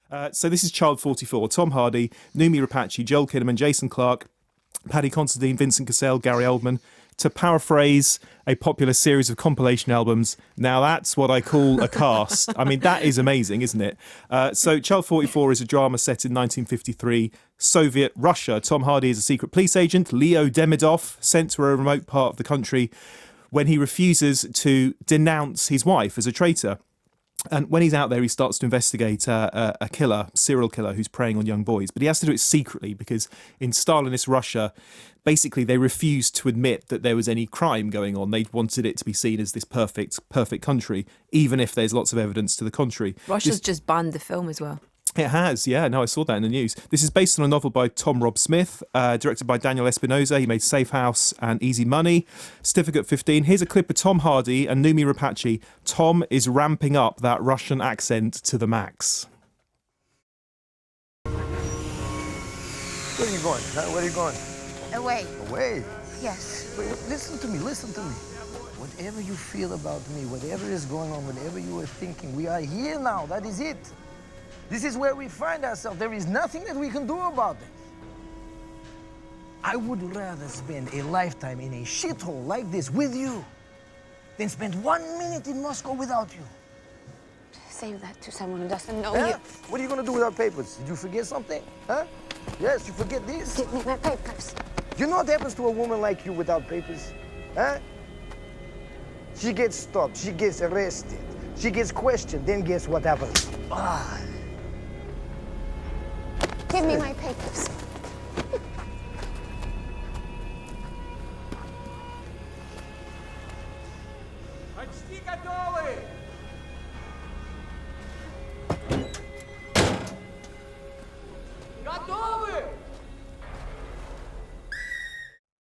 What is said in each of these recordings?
So this is Child 44. Tom Hardy, Noomi Rapace, Joel Kinnaman, Jason Clarke, Paddy Considine, Vincent Cassell, Gary Oldman. To paraphrase a popular series of compilation albums, now that's what I call a cast. I mean, that is amazing, isn't it? So Child 44 is a drama set in 1953 Soviet Russia. Tom Hardy is a secret police agent, Leo Demidov, sent to a remote part of the country when he refuses to denounce his wife as a traitor. And when he's out there, he starts to investigate a killer, serial killer, who's preying on young boys. But he has to do it secretly because in Stalinist Russia, basically they refused to admit that there was any crime going on. They wanted it to be seen as this perfect country, even if there's lots of evidence to the contrary. Russia's just banned the film as well. It has, yeah. No, I saw that in the news. This is based on a novel by Tom Rob Smith, directed by Daniel Espinosa. He made Safe House and Easy Money. Certificate 15. Here's a clip of Tom Hardy and Noomi Rapace. Tom is ramping up that Russian accent to the max. Where are you going? Huh? Where are you going? Away. Away? Yes. Wait, listen to me, listen to me. Whatever you feel about me, whatever is going on, whatever you are thinking, we are here now. That is it. This is where we find ourselves. There is nothing that we can do about it. I would rather spend a lifetime in a shithole like this with you than spend 1 minute in Moscow without you. Save that to someone who doesn't know Huh? you. What are you going to do without papers? Did you forget something? Huh? Yes, you forget this? Give me my papers. You know what happens to a woman like you without papers? Huh? She gets stopped, she gets arrested, she gets questioned, then guess what happens? Ah. Give me my papers. Почти готовы! Готовы!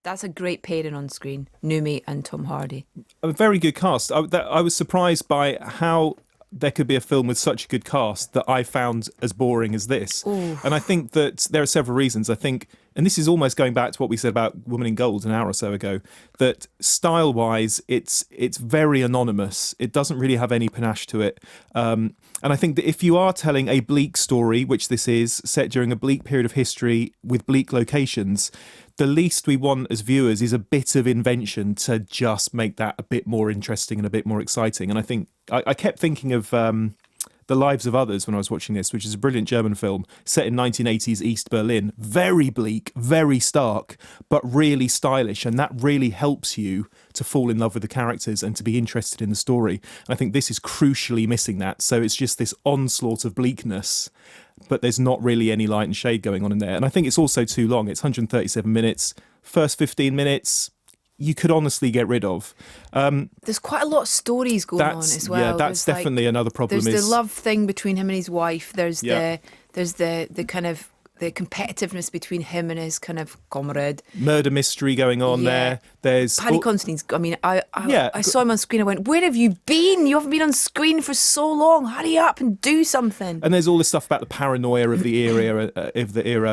That's a great pairing on screen, Noomi and Tom Hardy. A very good cast. I was surprised by how there could be a film with such a good cast that I found as boring as this. Ooh. And I think that there are several reasons. I think, and this is almost going back to what we said about Woman in Gold an hour or so ago, that style-wise, it's very anonymous. It doesn't really have any panache to it. And I think that if you are telling a bleak story, which this is, set during a bleak period of history with bleak locations, the least we want as viewers is a bit of invention to just make that a bit more interesting and a bit more exciting. And I think I kept thinking of The Lives of Others when I was watching this, which is a brilliant German film set in 1980s East Berlin. Very bleak, very stark, but really stylish. And that really helps you to fall in love with the characters and to be interested in the story. And I think this is crucially missing that. So it's just this onslaught of bleakness, but there's not really any light and shade going on in there. And I think it's also too long. It's 137 minutes. First 15 minutes, you could honestly get rid of. There's quite a lot of stories going on as well. Yeah, that's There's definitely another problem. There's the love thing between him and his wife. There's Yeah. the kind of the competitiveness between him and his kind of comrade. Murder mystery going on Yeah. there. There's Paddy Considine's. I mean, I Yeah. saw him on screen. I went, "Where have you been? You haven't been on screen for so long. Hurry up and do something." And there's all this stuff about the paranoia of the era,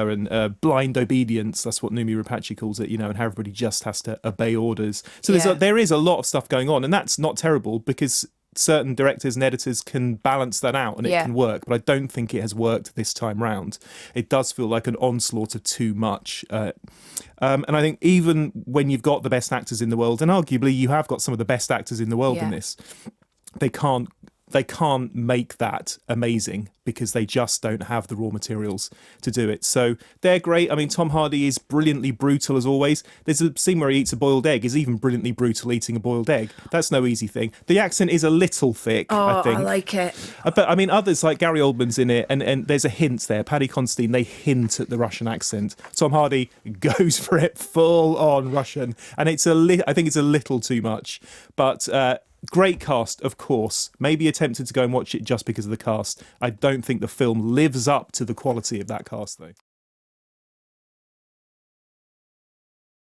and blind obedience. That's what Noomi Rapace calls it, and how everybody just has to obey orders. So Yeah. there is a lot of stuff going on, and that's not terrible because certain directors and editors can balance that out and it Yeah. can work. But I don't think it has worked this time round. It does feel like an onslaught of too much. And I think even when you've got the best actors in the world, and arguably you have got some of the best actors in the world in Yeah. this, they can't make that amazing because they just don't have the raw materials to do it. So they're great. I mean, Tom Hardy is brilliantly brutal as always. There's a scene where he eats a boiled egg. He's even brilliantly brutal eating a boiled egg. That's no easy thing. The accent is a little thick, I think. I like it. But I mean, others like Gary Oldman's in it, and there's a hint there. Paddy Considine, they hint at the Russian accent. Tom Hardy goes for it full on Russian, and I think it's a little too much. But great cast, of course. Maybe tempted to go and watch it just because of the cast. I don't think the film lives up to the quality of that cast, though.